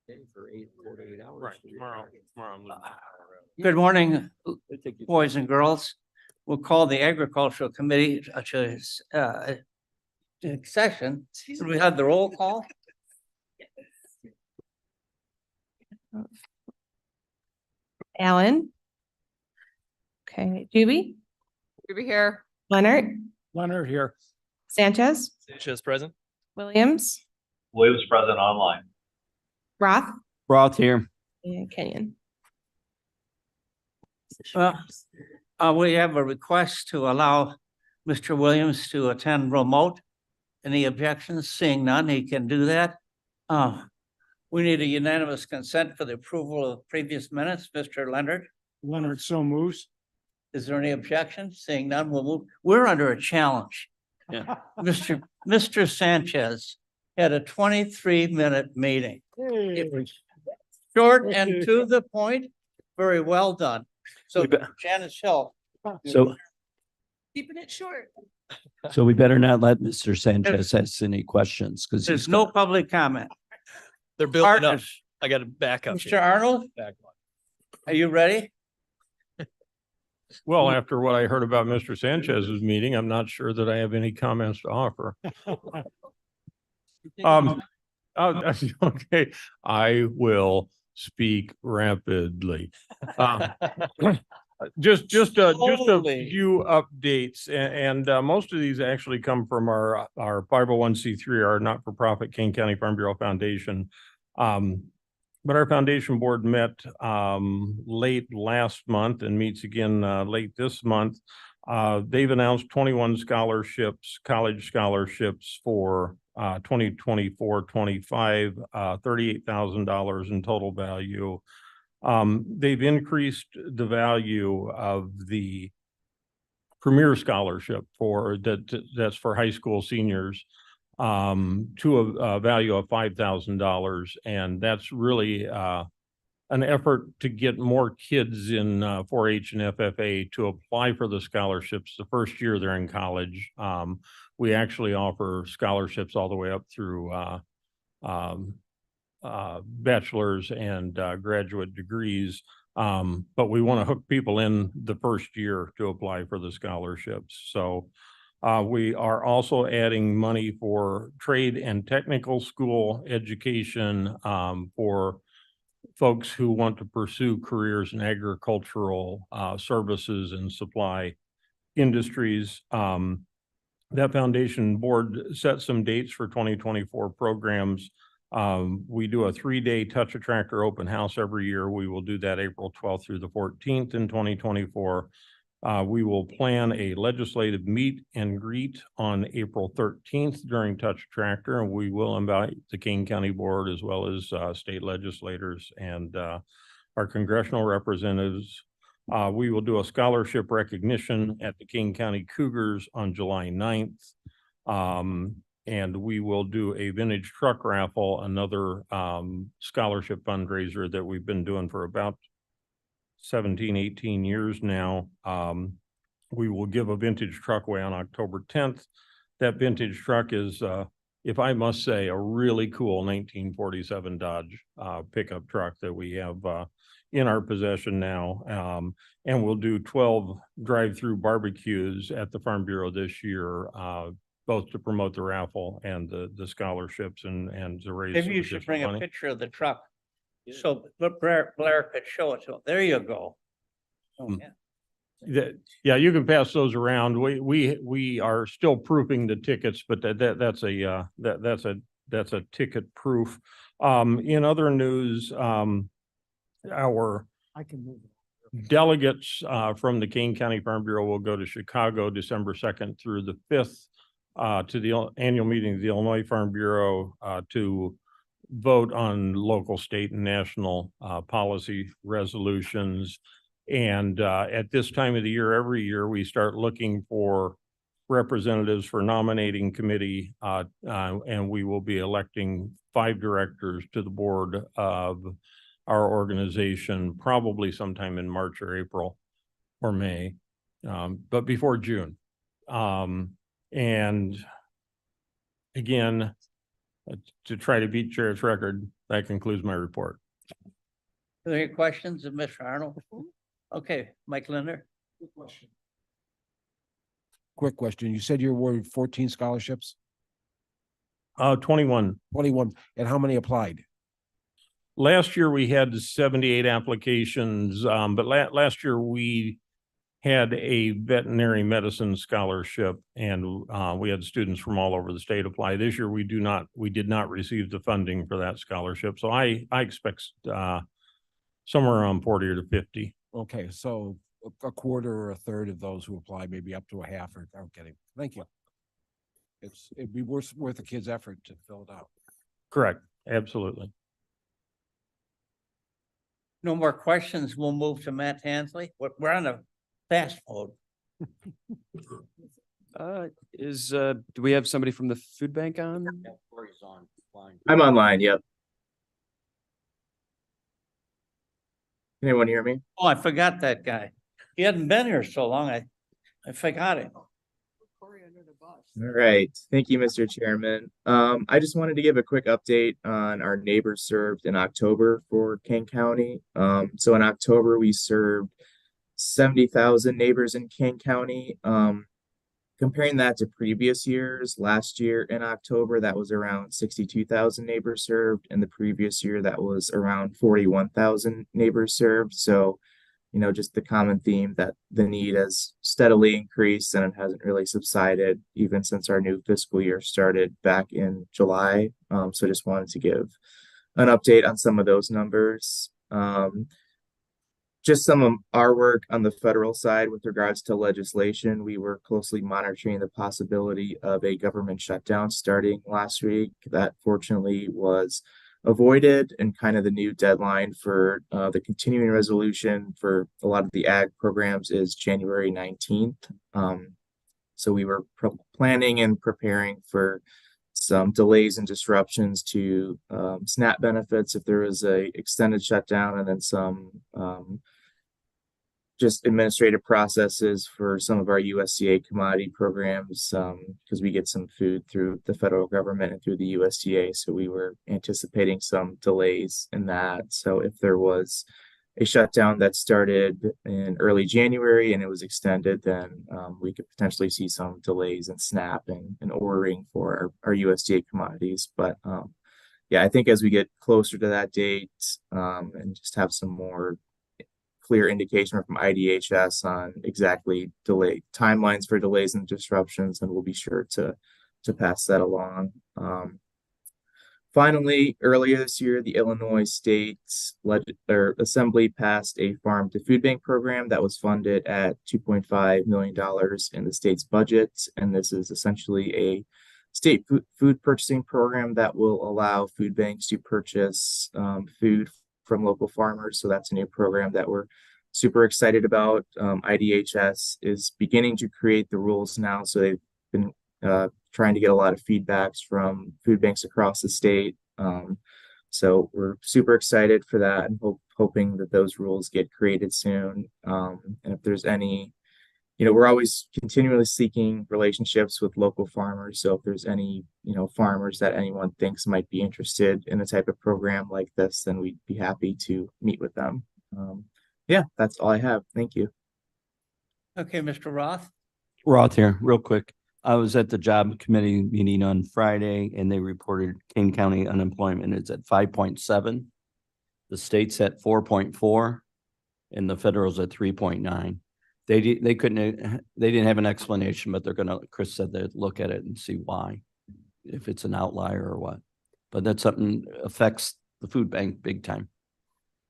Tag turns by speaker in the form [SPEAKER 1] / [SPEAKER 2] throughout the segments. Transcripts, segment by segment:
[SPEAKER 1] For 4 to 8 hours.
[SPEAKER 2] Right, tomorrow I'm leaving.
[SPEAKER 3] Good morning,
[SPEAKER 1] They take you-
[SPEAKER 3] boys and girls. We'll call the agricultural committee to session. Should we have the roll call?
[SPEAKER 4] Allen. Okay, Juby,
[SPEAKER 5] Over here.
[SPEAKER 4] Leonard,
[SPEAKER 2] Leonard here.
[SPEAKER 4] Sanchez,
[SPEAKER 6] Sanchez present.
[SPEAKER 4] Williams,
[SPEAKER 7] Williams present online.
[SPEAKER 4] Roth,
[SPEAKER 1] Roth here.
[SPEAKER 4] and Kenyon.
[SPEAKER 3] We have a request to allow Mr. Williams to attend remote. Any objections? Seeing none, he can do that. We need a unanimous consent for the approval of previous minutes. Mr. Leonard,
[SPEAKER 2] Leonard so moves.
[SPEAKER 3] is there any objection? Seeing none, we'll move. We're under a challenge.
[SPEAKER 1] Yeah.
[SPEAKER 3] Mr. Sanchez had a 23-minute meeting. It was short and to the point. Very well done. So
[SPEAKER 1] We be-
[SPEAKER 3] Janice Hill.
[SPEAKER 1] So,
[SPEAKER 5] Keeping it short.
[SPEAKER 1] so we better not let Mr. Sanchez ask any questions because
[SPEAKER 3] There's no public comment.
[SPEAKER 6] They're building up.
[SPEAKER 3] Partners,
[SPEAKER 6] I got to back up.
[SPEAKER 3] Mr. Arnold,
[SPEAKER 6] Back up.
[SPEAKER 3] are you ready?
[SPEAKER 2] Well, after what I heard about Mr. Sanchez's meeting, I'm not sure that I have any comments to offer. Okay, I will speak rapidly. Just a
[SPEAKER 3] Slowly.
[SPEAKER 2] few updates and most of these actually come from our 501c3, our not-for-profit King County Farm Bureau Foundation. But our foundation board met late last month and meets again late this month. They've announced 21 scholarships, college scholarships for 2024-25, $38,000 in total value. They've increased the value of the Premier Scholarship that's for high school seniors to a value of $5,000. And that's really an effort to get more kids in 4-H and FFA to apply for the scholarships the first year they're in college. We actually offer scholarships all the way up through bachelor's and graduate degrees. But we want to hook people in the first year to apply for the scholarships. So we are also adding money for trade and technical school education for folks who want to pursue careers in agricultural services and supply industries. That foundation board set some dates for 2024 programs. We do a 3-day Touch a Tractor open house every year. We will do that April 12th through the 14th in 2024. We will plan a legislative meet and greet on April 13th during Touch a Tractor, and we will invite the King County Board as well as state legislators and our congressional representatives. We will do a scholarship recognition at the King County Cougars on July 9th. And we will do a vintage truck raffle, another scholarship fundraiser that we've been doing for about 17, 18 years now. We will give a vintage truck away on October 10th. That vintage truck is, if I must say, a really cool 1947 Dodge pickup truck that we have in our possession now. And we'll do 12 drive-through barbecues at the Farm Bureau this year, both to promote the raffle and the scholarships and to raise.
[SPEAKER 3] Maybe
[SPEAKER 2] some
[SPEAKER 3] you should
[SPEAKER 2] additional
[SPEAKER 3] bring a
[SPEAKER 2] money.
[SPEAKER 3] picture of the truck. So Blair could show it to him. There you go. Oh,
[SPEAKER 2] Hmm.
[SPEAKER 3] yeah.
[SPEAKER 2] Yeah, you can pass those around. We are still proofing the tickets, but that's a ticket proof. In other news, our delegates from the King County Farm Bureau will go to Chicago December 2nd through the 5th to the annual meeting of the Illinois Farm Bureau to vote on local, state, and national policy resolutions. And at this time of the year, every year, we start looking for representatives for nominating committee, and we will be electing 5 directors to the board of our organization, probably sometime in March or April or May, but before June. And again, to try to beat Jared's record, that concludes my report.
[SPEAKER 3] Are there any questions of Mr. Arnold? Okay, Mike Linder.
[SPEAKER 8] Quick question. You said you awarded 14 scholarships,
[SPEAKER 2] 21.
[SPEAKER 8] 21, and how many applied?
[SPEAKER 2] Last year, we had 78 applications, but last year we had a veterinary medicine scholarship and we had students from all over the state apply. This year, we did not receive the funding for that scholarship. So I expect somewhere around 40 or to 50.
[SPEAKER 8] Okay, so a quarter or a third of those who applied, maybe up to a half, or I'm kidding. Thank you. It'd be worth the kid's effort to fill it out.
[SPEAKER 2] Correct. Absolutely.
[SPEAKER 3] No more questions. We'll move to Matt Hansley. We're on a fast mode.
[SPEAKER 9] Do we have somebody from the food bank on?
[SPEAKER 10] I'm online, yep. Can anyone hear me?
[SPEAKER 3] Oh, I forgot that guy. He hadn't been here so long. I forgot him.
[SPEAKER 10] All right, thank you, Mr. Chairman. I just wanted to give a quick update on our neighbors served in October for Kane County. So in October, we served 70,000 neighbors in Kane County. Comparing that to previous years, last year in October, that was around 62,000 neighbors served. And the previous year, that was around 41,000 neighbors served. So, you know, just the common theme that the need has steadily increased and it hasn't really subsided even since our new fiscal year started back in July. So just wanted to give an update on some of those numbers. Just some of our work on the federal side with regards to legislation, we were closely monitoring the possibility of a government shutdown starting last week. That fortunately was avoided, and kind of the new deadline for the continuing resolution for a lot of the ag programs is January 19th. So we were planning and preparing for some delays and disruptions to SNAP benefits if there was a extended shutdown, and then some just administrative processes for some of our USDA commodity programs, because we get some food through the federal government and through the USDA. So we were anticipating some delays in that. So if there was a shutdown that started in early January and it was extended, then we could potentially see some delays in SNAP and ordering for our USDA commodities. But yeah, I think as we get closer to that date and just have some more clear indication from IDHS on exactly delay timelines for delays and disruptions, and we'll be sure to pass that along. Finally, earlier this year, the Illinois State Assembly passed a farm to food bank program that was funded at $2.5 million in the state's budget. And this is essentially a state food purchasing program that will allow food banks to purchase food from local farmers. So that's a new program that we're super excited about. IDHS is beginning to create the rules now. So they've been trying to get a lot of feedbacks from food banks across the state. So we're super excited for that and hoping that those rules get created soon. And if there's any, you know, we're always continually seeking relationships with local farmers. So if there's any, you know, farmers that anyone thinks might be interested in a type of program like this, then we'd be happy to meet with them. Yeah, that's all I have. Thank you.
[SPEAKER 3] Okay, Mr. Roth.
[SPEAKER 1] Roth here, real quick. I was at the job committee meeting on Friday and they reported Kane County unemployment is at 5.7. The state's at 4.4 and the federal's at 3.9. They didn't have an explanation, but Chris said they'd look at it and see why, if it's an outlier or what. But that's something that affects the food bank big time.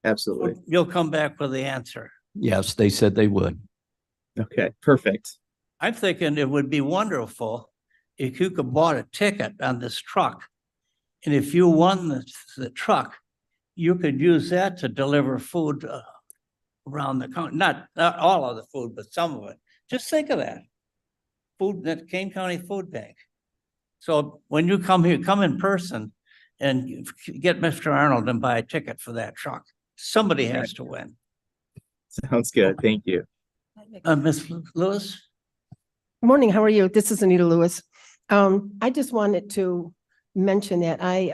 [SPEAKER 10] Absolutely.
[SPEAKER 3] You'll come back with the answer.
[SPEAKER 1] Yes, they said they would.
[SPEAKER 10] Okay, perfect.
[SPEAKER 3] I'm thinking it would be wonderful if you could bought a ticket on this truck. And if you won the truck, you could use that to deliver food around the country. Not all of the food, but some of it. Just think of that. Food, that Kane County Food Bank. So when you come here, come in person and get Mr. Arnold and buy a ticket for that truck. Somebody has to win.
[SPEAKER 10] Sounds good. Thank you.
[SPEAKER 3] Ms. Lewis?
[SPEAKER 11] Morning, how are you? This is Anita Lewis. I just wanted to mention that I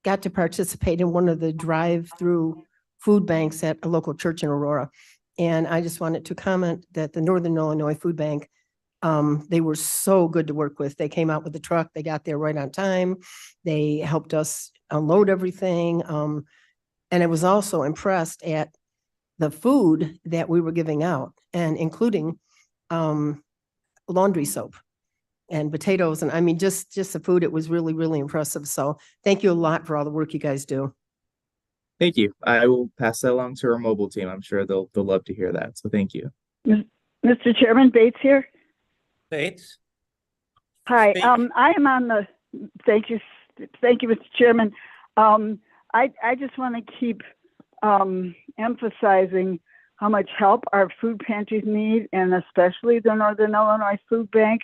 [SPEAKER 11] got to participate in one of the drive-through food banks at a local church in Aurora. And I just wanted to comment that the Northern Illinois Food Bank, they were so good to work with. They came out with the truck, they got there right on time. They helped us unload everything. And I was also impressed at the food that we were giving out, and including laundry soap and potatoes. And I mean, just the food, it was really, really impressive. So thank you a lot for all the work you guys do.
[SPEAKER 10] Thank you. I will pass that along to our mobile team. I'm sure they'll love to hear that. So thank you.
[SPEAKER 12] Mr. Chairman, Bates here.
[SPEAKER 3] Bates?
[SPEAKER 12] Hi,
[SPEAKER 3] Speak.
[SPEAKER 12] I am on the, thank you, Mr. Chairman. I just want to keep emphasizing how much help our food pantries need, and especially the Northern Illinois Food Bank.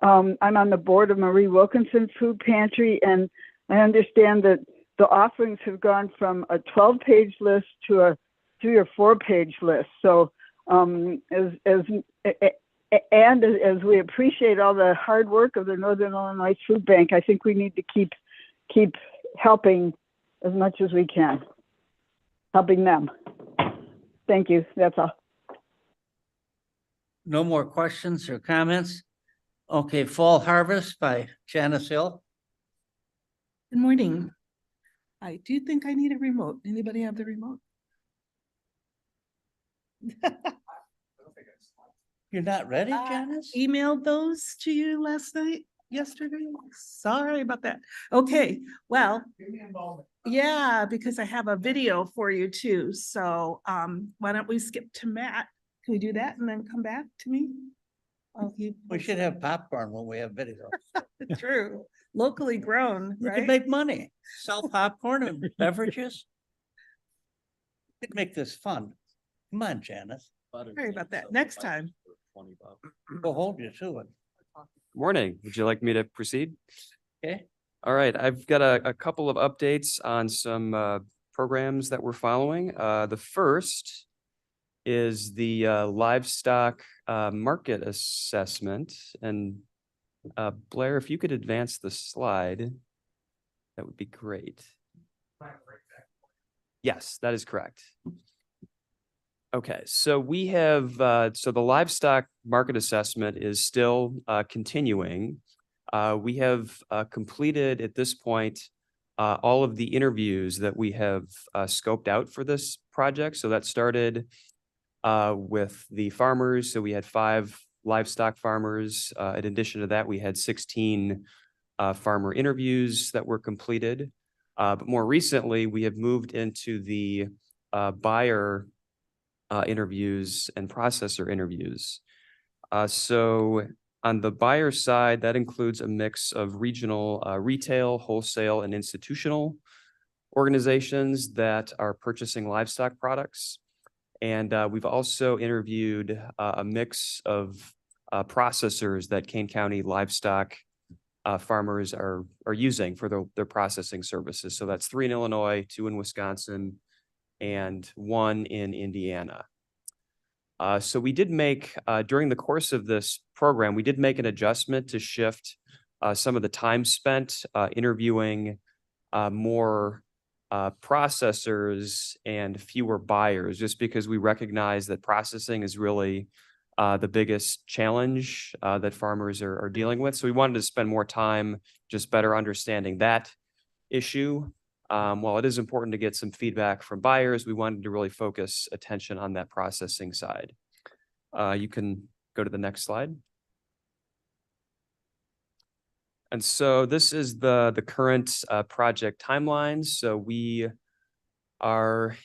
[SPEAKER 12] I'm on the board of Marie Wilkinson Food Pantry, and I understand that the offerings have gone from a 12-page list to a 3 or 4-page list. So as we appreciate all the hard work of the Northern Illinois Food Bank, I think we need to keep helping as much as we can, helping them. Thank you. That's all.
[SPEAKER 3] No more questions or comments? Okay, Fall Harvest by Janice Hill.
[SPEAKER 5] Good morning. I do think I need a remote. Anybody have the remote?
[SPEAKER 3] You're not ready, Janice?
[SPEAKER 5] Emailed those to you yesterday. Sorry about that. Okay, well, yeah, because I have a video for you too. So why don't we skip to Matt? Can we do that and then come back to me? Oh,
[SPEAKER 3] We should have popcorn when we have video.
[SPEAKER 5] True, locally grown,
[SPEAKER 3] You
[SPEAKER 5] right?
[SPEAKER 3] can make money, sell popcorn and beverages. Could make this fun. Come on, Janice.
[SPEAKER 5] Sorry about that. Next time.
[SPEAKER 3] We'll hold you to it.
[SPEAKER 9] Morning. Would you like me to proceed?
[SPEAKER 3] Okay.
[SPEAKER 9] All right, I've got a couple of updates on some programs that we're following. The first is the livestock market assessment. And Blair, if you could advance the slide, that would be great. Yes, that is correct. Okay, so we have, so the livestock market assessment is still continuing. We have completed at this point all of the interviews that we have scoped out for this project. So that started with the farmers. So we had 5 livestock farmers. In addition to that, we had 16 farmer interviews that were completed. But more recently, we have moved into the buyer interviews and processor interviews. So on the buyer side, that includes a mix of regional retail, wholesale, and institutional organizations that are purchasing livestock products. And we've also interviewed a mix of processors that Kane County livestock farmers are using for their processing services. So that's 3 in Illinois, 2 in Wisconsin, and 1 in Indiana. So we did make, during the course of this program, we did make an adjustment to shift some of the time spent interviewing more processors and fewer buyers, just because we recognize that processing is really the biggest challenge that farmers are dealing with. So we wanted to spend more time just better understanding that issue. While it is important to get some feedback from buyers, we wanted to really focus attention on that processing side. You can go to the next slide. And so this is the current project timelines. So we are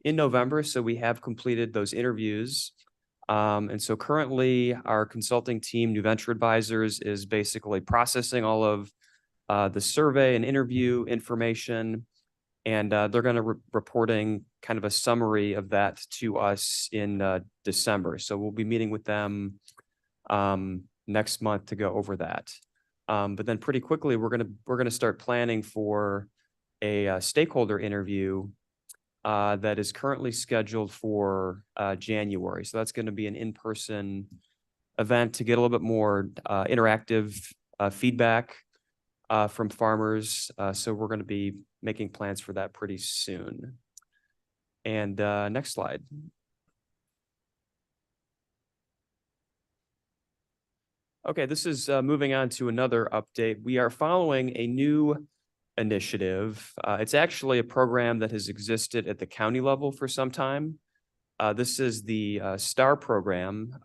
[SPEAKER 9] in November, so we have completed those interviews. And so currently our consulting team, New Venture Advisors, is basically processing all of the survey and interview information, and they're going to reporting kind of a summary of that to us in December. So we'll be meeting with them next month to go over that. But then pretty quickly we're gonna start planning for a stakeholder interview that is currently scheduled for January. So that's going to be an in-person event to get a little bit more interactive feedback from farmers. So we're going to be making plans for that pretty soon. And next slide. Okay, this is moving on to another update. We are following a new initiative. It's actually a program that has existed at the county level for some time. This is the STAR program,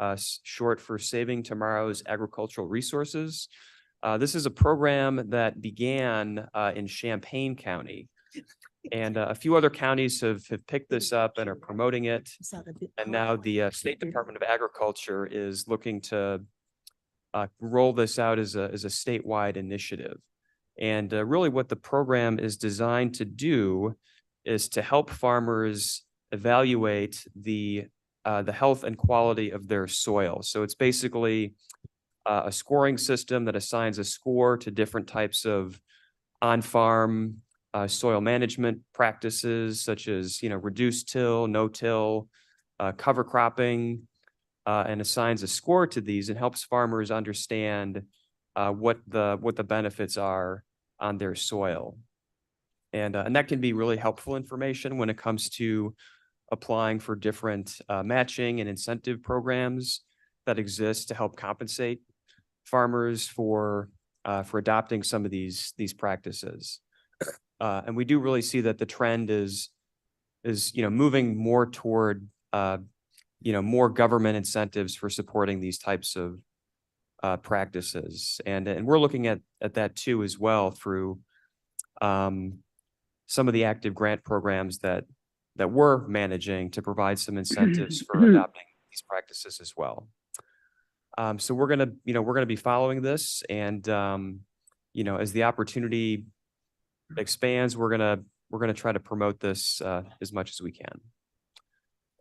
[SPEAKER 9] short for Saving Tomorrow's Agricultural Resources. This is a program that began in Champaign County. And a few other counties have picked this up and are promoting it. And now the State Department of Agriculture is looking to roll this out as a statewide initiative. And really what the program is designed to do is to help farmers evaluate the health and quality of their soil. So it's basically a scoring system that assigns a score to different types of on-farm soil management practices, such as, reduced till, no-till, cover cropping, and assigns a score to these and helps farmers understand what the benefits are on their soil. And that can be really helpful information when it comes to applying for different matching and incentive programs that exist to help compensate farmers for adopting some of these practices. And we do really see that the trend is moving more toward more government incentives for supporting these types of practices. And we're looking at that too as well through some of the active grant programs that we're managing to provide some incentives for adopting these practices as well. So we're gonna be following this, and as the opportunity expands, we're gonna try to promote this as much as we can.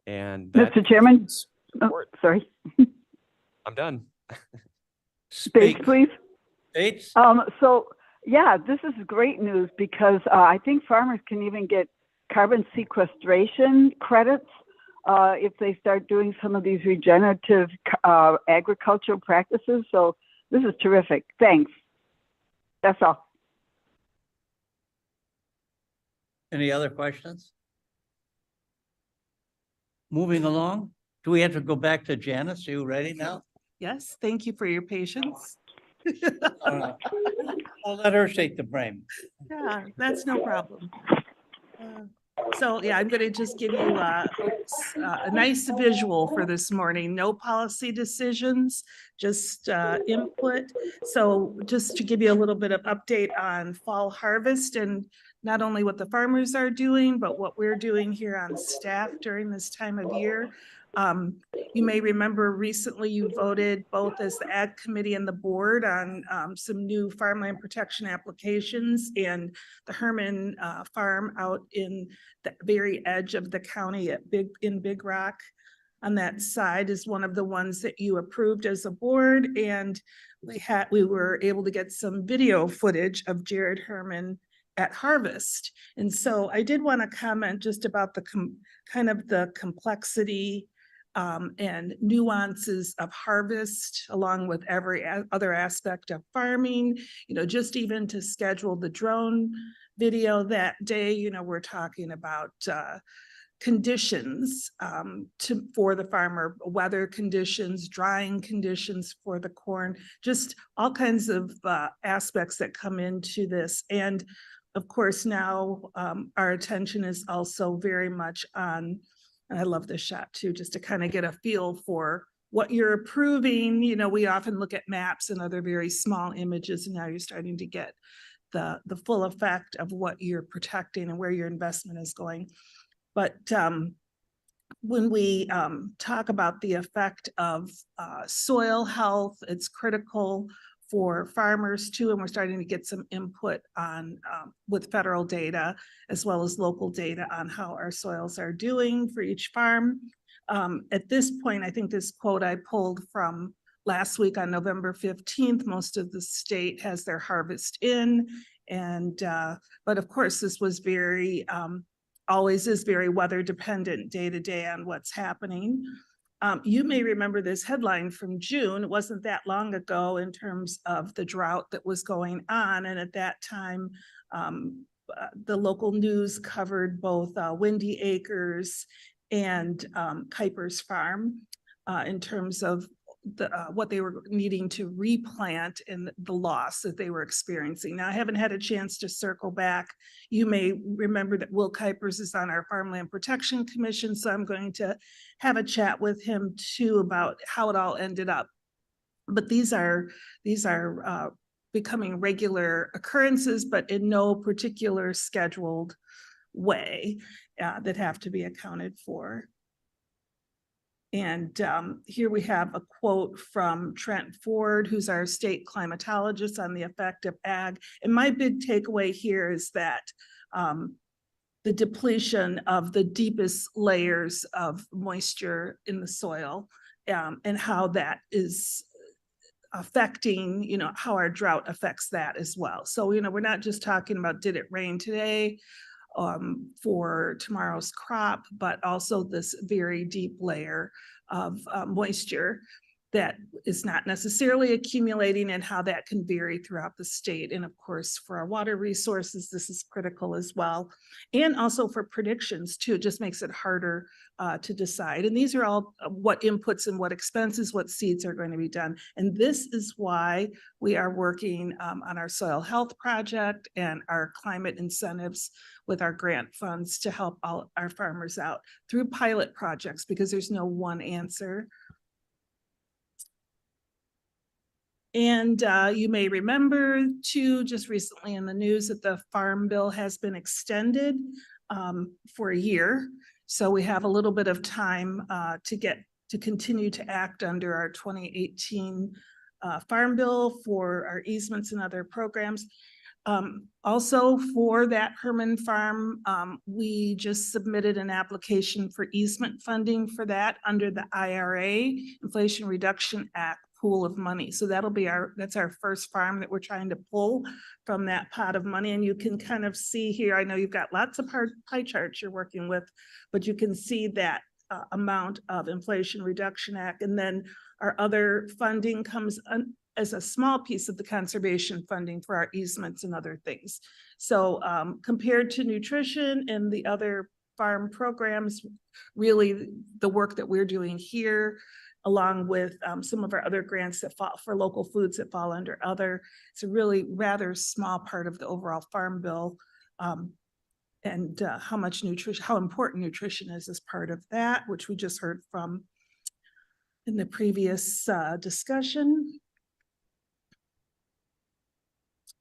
[SPEAKER 9] And
[SPEAKER 12] Mr. Chairman, sorry.
[SPEAKER 9] I'm done.
[SPEAKER 12] Space, please.
[SPEAKER 3] Bates?
[SPEAKER 12] So yeah, this is great news because I think farmers can even get carbon sequestration credits if they start doing some of these regenerative agricultural practices. So this is terrific. Thanks. That's all.
[SPEAKER 3] Any other questions? Moving along, do we have to go back to Janice? Are you ready now?
[SPEAKER 5] Yes, thank you for your patience.
[SPEAKER 3] I'll let her take the blame.
[SPEAKER 5] Yeah, that's no problem. So yeah, I'm going to just give you a nice visual for this morning. No policy decisions, just input. So just to give you a little bit of update on fall harvest and not only what the farmers are doing, but what we're doing here on staff during this time of year. You may remember recently you voted both as the Ag Committee and the board on some new farmland protection applications, and the Herman farm out in the very edge of the county at Big Rock on that side is one of the ones that you approved as a board. And we were able to get some video footage of Jared Herman at harvest. And so I did want to comment just about the kind of the complexity and nuances of harvest, along with every other aspect of farming, just even to schedule the drone video that day, we're talking about conditions for the farmer, weather conditions, drying conditions for the corn, just all kinds of aspects that come into this. And of course, now our attention is also very much on, and I love this shot too, just to kind of get a feel for what you're approving. We often look at maps and other very small images, and now you're starting to get the full effect of what you're protecting and where your investment is going. But when we talk about the effect of soil health, it's critical for farmers too, and we're starting to get some input on with federal data as well as local data on how our soils are doing for each farm. At this point, I think this quote I pulled from last week on November 15th, most of the state has their harvest in, and but of course this was very always is very weather dependent day to day on what's happening. You may remember this headline from June. It wasn't that long ago in terms of the drought that was going on. And at that time, the local news covered both Windy Acres and Kuiper's Farm in terms of what they were needing to replant and the loss that they were experiencing. Now, I haven't had a chance to circle back. You may remember that Will Kuipers is on our Farmland Protection Commission, so I'm going to have a chat with him too about how it all ended up. But these are becoming regular occurrences, but in no particular scheduled way that have to be accounted for. And here we have a quote from Trent Ford, who's our state climatologist on the effect of ag. And my big takeaway here is that the depletion of the deepest layers of moisture in the soil and how that is affecting, how our drought affects that as well. So, we're not just talking about did it rain today for tomorrow's crop, but also this very deep layer of moisture that is not necessarily accumulating and how that can vary throughout the state. And of course, for our water resources, this is critical as well. And also for predictions too, it just makes it harder to decide. And these are all what inputs and what expenses, what seeds are going to be done. And this is why we are working on our soil health project and our climate incentives with our grant funds to help all our farmers out through pilot projects, because there's no one answer. And you may remember too, just recently in the news, that the Farm Bill has been extended for a year. So we have a little bit of time to continue to act under our 2018 Farm Bill for our easements and other programs. Also for that Herman Farm, we just submitted an application for easement funding for that under the IRA, Inflation Reduction Act pool of money. So that's our first farm that we're trying to pull from that pot of money. And you can kind of see here, I know you've got lots of pie charts you're working with, but you can see that amount of Inflation Reduction Act. And then our other funding comes as a small piece of the conservation funding for our easements and other things. So compared to nutrition and the other farm programs, really the work that we're doing here, along with some of our other grants that fall for local foods that fall under other, it's a really rather small part of the overall Farm Bill. And how important nutrition is as part of that, which we just heard from in the previous discussion.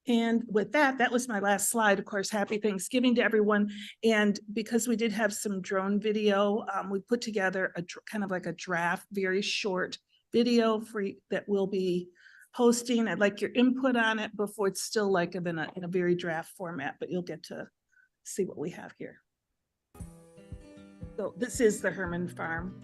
[SPEAKER 5] And with that, that was my last slide. Of course, happy Thanksgiving to everyone. And because we did have some drone video, we put together a kind of like a draft, very short video that we'll be posting. I'd like your input on it before it's still like in a very draft format, but you'll get to see what we have here. So this is the Herman Farm.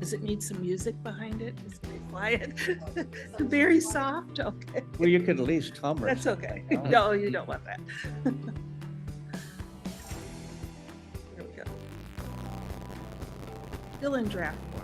[SPEAKER 5] Does it need some music behind it? It's very quiet. Very soft, okay.
[SPEAKER 3] Well, you could at least hum or
[SPEAKER 5] That's okay. No, you don't want that. Here we go. Still in draft form.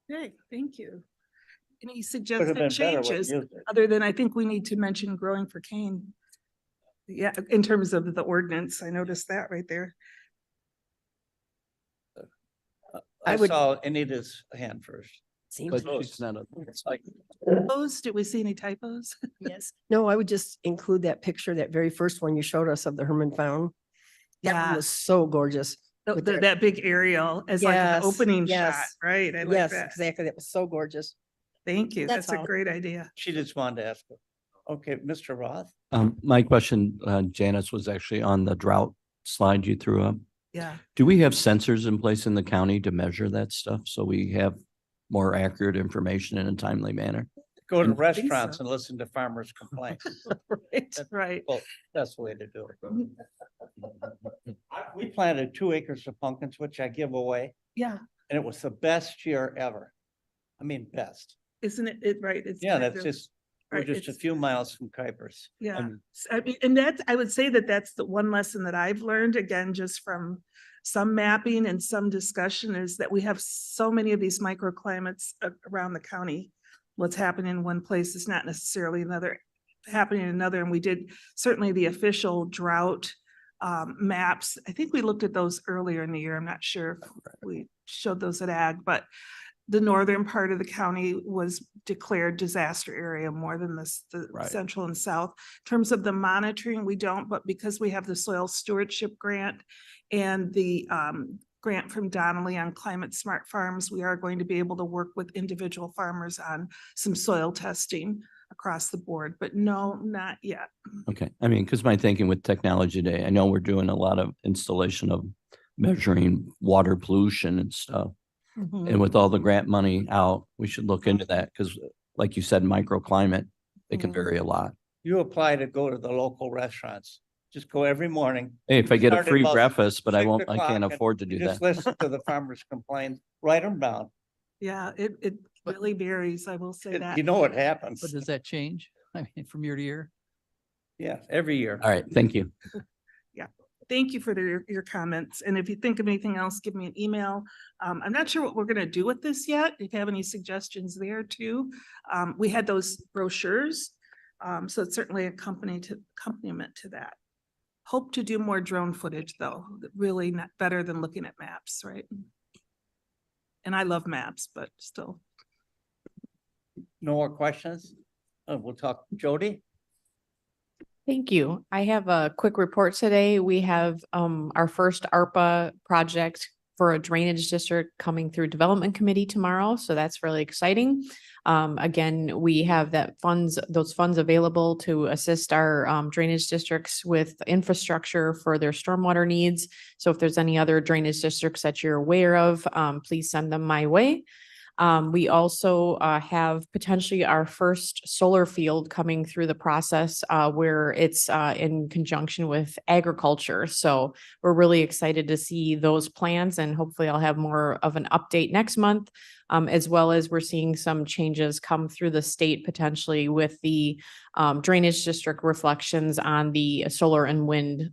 [SPEAKER 5] Okay, thank you. any
[SPEAKER 3] Could have
[SPEAKER 5] suggested
[SPEAKER 3] been better with
[SPEAKER 5] changes,
[SPEAKER 3] music.
[SPEAKER 5] other than I think we need to mention growing for cane. Yeah, in terms of the ordinance, I noticed that right there.
[SPEAKER 3] I
[SPEAKER 11] I would-
[SPEAKER 3] saw Anita's hand first.
[SPEAKER 11] Seems
[SPEAKER 1] But she's not a.
[SPEAKER 3] It's like,
[SPEAKER 5] Typos, did we see any typos?
[SPEAKER 11] Yes. No, I would just include that picture, that very first one you showed us of the Herman Fountain. That one
[SPEAKER 5] Yeah.
[SPEAKER 11] was so gorgeous. with their-
[SPEAKER 5] That big aerial as like an
[SPEAKER 11] Yes,
[SPEAKER 5] opening shot,
[SPEAKER 11] yes,
[SPEAKER 5] right? I like
[SPEAKER 11] Yes,
[SPEAKER 5] that.
[SPEAKER 11] exactly. That was so gorgeous.
[SPEAKER 5] Thank you.
[SPEAKER 11] That's
[SPEAKER 5] That's a
[SPEAKER 11] all.
[SPEAKER 5] great idea.
[SPEAKER 3] she just wanted to ask. Okay, Mr. Roth?
[SPEAKER 1] My question, Janice, was actually on the drought slide you threw up.
[SPEAKER 5] Yeah.
[SPEAKER 1] Do we have sensors in place in the county to measure that stuff? So we have more accurate information in a timely manner?
[SPEAKER 3] Go to
[SPEAKER 1] And-
[SPEAKER 3] restaurants
[SPEAKER 5] so.
[SPEAKER 3] and listen to farmers complain.
[SPEAKER 11] Right.
[SPEAKER 5] Right.
[SPEAKER 3] Well, that's the way to do it. We planted 2 acres of pumpkins, which I give away,
[SPEAKER 5] Yeah.
[SPEAKER 3] and it was the best year ever. I mean, best.
[SPEAKER 5] Isn't it right? It's
[SPEAKER 3] Yeah,
[SPEAKER 5] kind
[SPEAKER 3] that's
[SPEAKER 5] of-
[SPEAKER 3] just, we're
[SPEAKER 5] right,
[SPEAKER 3] just a
[SPEAKER 5] it's-
[SPEAKER 3] few miles from Kuipers.
[SPEAKER 5] Yeah,
[SPEAKER 1] I'm-
[SPEAKER 5] I mean, and that, I would say that that's the one lesson that I've learned, again, just from some mapping and some discussion, is that we have so many of these microclimates around the county. What's happening in one place is not necessarily happening in another, and we did certainly the official drought maps. I think we looked at those earlier in the year. I'm not sure if we showed those at Ag, but the northern part of the county was declared disaster area more than the
[SPEAKER 1] Right.
[SPEAKER 5] central and south. In terms of the monitoring, we don't, but because we have the soil stewardship grant and the grant from Donnelly on climate smart farms, we are going to be able to work with individual farmers on some soil testing across the board, but no, not yet.
[SPEAKER 1] Okay, I mean, because my thinking with technology today, I know we're doing a lot of installation of measuring water pollution and stuff. And with all the grant money out, we should look into that because like you said, microclimate, it can
[SPEAKER 5] Mhm.
[SPEAKER 1] vary a lot.
[SPEAKER 3] You apply to go to the local restaurants. Just go every morning.
[SPEAKER 1] Hey, if I get a
[SPEAKER 3] Start at
[SPEAKER 1] free
[SPEAKER 3] about
[SPEAKER 1] breakfast, but I
[SPEAKER 3] 6
[SPEAKER 1] won't, I can't
[SPEAKER 3] o'clock,
[SPEAKER 1] afford to
[SPEAKER 3] You
[SPEAKER 1] do
[SPEAKER 3] just
[SPEAKER 1] that.
[SPEAKER 3] listen to the farmers complain, write them down.
[SPEAKER 5] Yeah, it really varies, I will say that.
[SPEAKER 3] You know what happens.
[SPEAKER 6] But does that change? I mean, from year to year?
[SPEAKER 3] Yeah, every year.
[SPEAKER 1] All right, thank you.
[SPEAKER 5] Thank you for your comments. And if you think of anything else, give me an email. I'm not sure what we're gonna do with this yet. If you have any suggestions there too. We had those brochures. So it's certainly accompaniment to that. Hope to do more drone footage though, really not better than looking at maps, right? And I love maps, but still.
[SPEAKER 3] No more questions? We'll talk, Jody?
[SPEAKER 13] Thank you. I have a quick report today. We have our first ARPA project for a drainage district coming through Development Committee tomorrow, so that's really exciting. Again, we have those funds available to assist our drainage districts with infrastructure for their stormwater needs. So if there's any other drainage districts that you're aware of, please send them my way. We also have potentially our first solar field coming through the process where it's in conjunction with agriculture. So we're really excited to see those plans, and hopefully I'll have more of an update next month. As well as we're seeing some changes come through the state potentially with the drainage district reflections on the solar and wind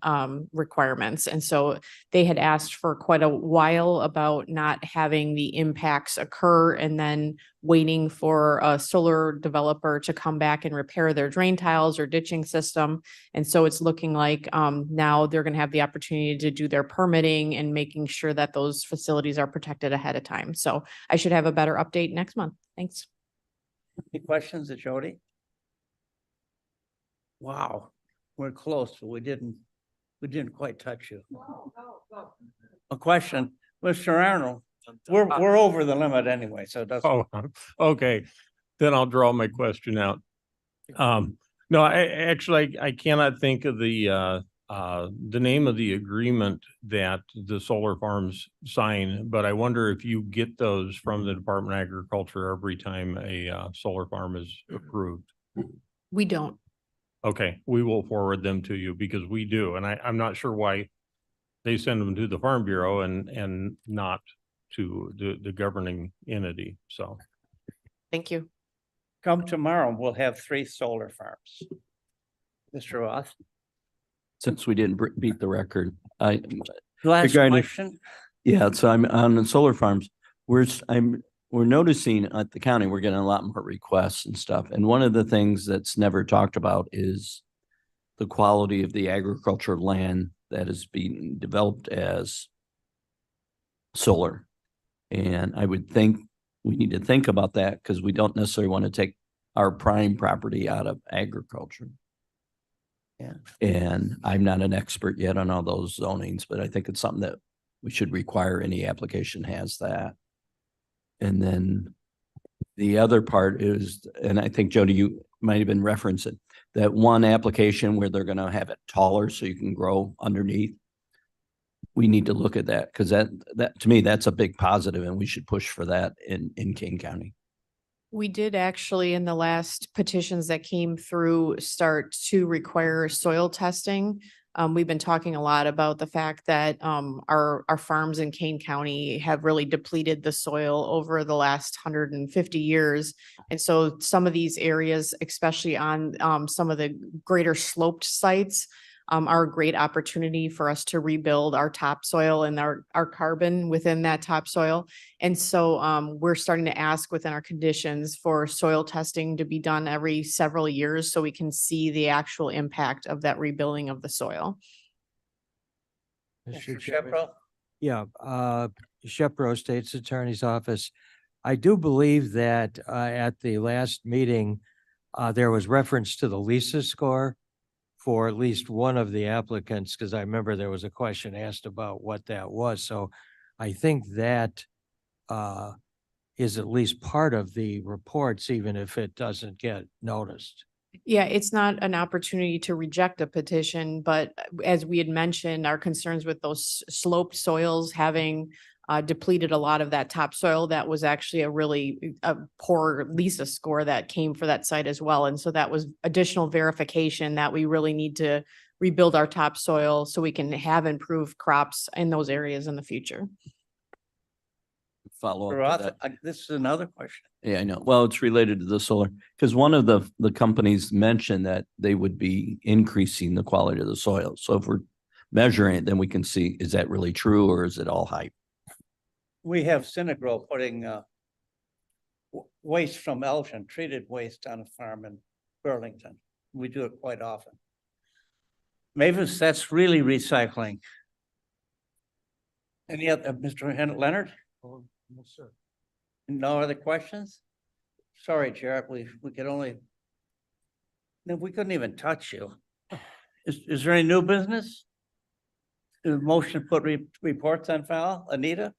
[SPEAKER 13] requirements. And so they had asked for quite a while about not having the impacts occur and then waiting for a solar developer to come back and repair their drain tiles or ditching system. And so it's looking like now they're going to have the opportunity to do their permitting and making sure that those facilities are protected ahead of time. So I should have a better update next month. Thanks.
[SPEAKER 3] Any questions of Jody? Wow, we're close, but we didn't quite touch you. A question, Mr. Arnold, we're over the limit anyway, so it doesn't.
[SPEAKER 2] Oh, okay. Then I'll draw my question out. No, I cannot think of the name of the agreement that the solar farms sign, but I wonder if you get those from the Department of Agriculture every time a solar farm is approved.
[SPEAKER 13] We don't.
[SPEAKER 2] Okay, we will forward them to you because we do, and I'm not sure why they send them to the Farm Bureau and not to the governing entity, so.
[SPEAKER 13] Thank you.
[SPEAKER 3] Come tomorrow, we'll have 3 solar farms. Mr. Roth,
[SPEAKER 1] Since we didn't beat the record,
[SPEAKER 3] last
[SPEAKER 1] Regarding-
[SPEAKER 3] question,
[SPEAKER 1] yeah, so I'm on the solar farms. We're we're noticing at the county, we're getting a lot more requests and stuff. And one of the things that's never talked about is the quality of the agricultural land that is being developed as solar. And I would think we need to think about that because we don't necessarily want to take our prime property out of agriculture.
[SPEAKER 3] Yeah.
[SPEAKER 1] And I'm not an expert yet on all those zonings, but I think it's something that we should require any application has that. And then the other part is, and I think Jody, you might have been referencing that one application where they're gonna have it taller so you can grow underneath. We need to look at that because that to me, that's a big positive and we should push for that in Kane County.
[SPEAKER 13] We did actually, in the last petitions that came through, start to require soil testing. We've been talking a lot about the fact that our farms in Kane County have really depleted the soil over the last 150 years. And so some of these areas, especially on some of the greater sloped sites, are a great opportunity for us to rebuild our topsoil and our carbon within that topsoil. And so we're starting to ask within our conditions for soil testing to be done every several years so we can see the actual impact of that rebuilding of the soil.
[SPEAKER 3] Mr. Shepro?
[SPEAKER 14] Yeah, Shepro, State's Attorney's Office. I do believe that at the last meeting, there was reference to the LISA score for at least one of the applicants, because I remember there was a question asked about what that was. So I think that is at least part of the reports, even if it doesn't get noticed.
[SPEAKER 13] Yeah, it's not an opportunity to reject a petition, but as we had mentioned, our concerns with those sloped soils having depleted a lot of that topsoil, that was actually a poor LISA score that came for that site as well. And so that was additional verification that we really need to rebuild our topsoil so we can have improved crops in those areas in the future.
[SPEAKER 1] Follow up.
[SPEAKER 3] Roth,
[SPEAKER 1] to that.
[SPEAKER 3] this is another question.
[SPEAKER 1] Yeah, I know. Well, it's related to the solar because one of the companies mentioned that they would be increasing the quality of the soil. So if we're measuring it, then we can see, is that really true or is it all hype?
[SPEAKER 3] We have Synagro putting waste from Elgin, treated waste on a farm in Burlington. We do it quite often. Mavis, that's really recycling. Any other, Mr. Leonard?
[SPEAKER 8] No, sir.
[SPEAKER 3] No other questions? Sorry, Jared, we could only, no, we couldn't even touch you. Is there any new business? Motion to put reports on file, Anita?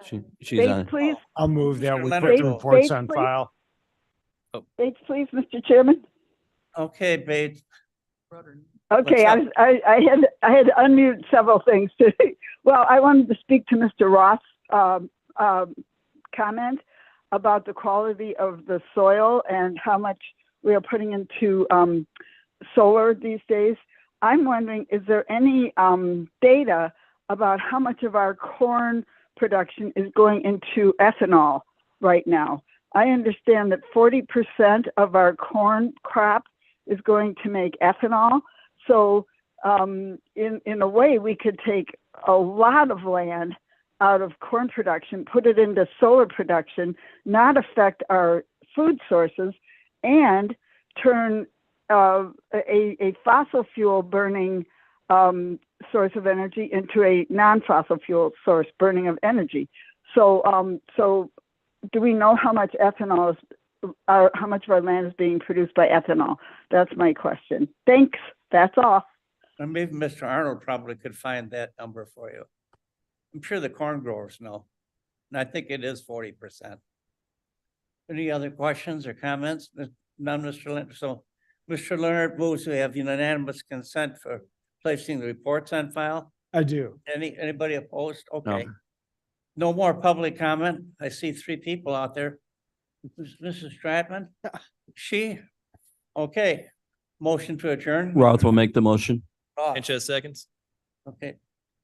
[SPEAKER 1] She's
[SPEAKER 12] Dates,
[SPEAKER 1] on.
[SPEAKER 12] please.
[SPEAKER 8] I'll move that we put
[SPEAKER 3] Leonard.
[SPEAKER 8] the reports
[SPEAKER 12] Dates,
[SPEAKER 8] on
[SPEAKER 12] please.
[SPEAKER 8] file.
[SPEAKER 12] Dates, please, Mr. Chairman.
[SPEAKER 3] Okay, Bates.
[SPEAKER 12] Okay,
[SPEAKER 3] What's
[SPEAKER 12] I had to unmute several things today. Well, I wanted to speak to Mr. Ross' comment about the quality of the soil and how much we are putting into solar these days. I'm wondering, is there any data about how much of our corn production is going into ethanol right now? I understand that 40% of our corn crop is going to make ethanol. So in a way, we could take a lot of land out of corn production, put it into solar production, not affect our food sources, and turn a fossil fuel burning source of energy into a non-fossil fuel source burning of energy. So, so do we know how much ethanol is, how much of our land is being produced by ethanol? That's my question. Thanks. That's all.
[SPEAKER 3] And maybe Mr. Arnold probably could find that number for you. I'm sure the corn growers know. And I think it is 40%. Any other questions or comments? None, Mr. Leonard. So Mr. Leonard moves, we have unanimous consent for placing the reports on file.
[SPEAKER 8] I do.
[SPEAKER 3] Anybody opposed? Okay. No more public comment. I see 3 people out there. Mrs. Stratman? She? Okay. Motion to adjourn.
[SPEAKER 1] Roth will make the motion.
[SPEAKER 3] Roth.
[SPEAKER 15] Sanchez seconds.
[SPEAKER 3] Okay.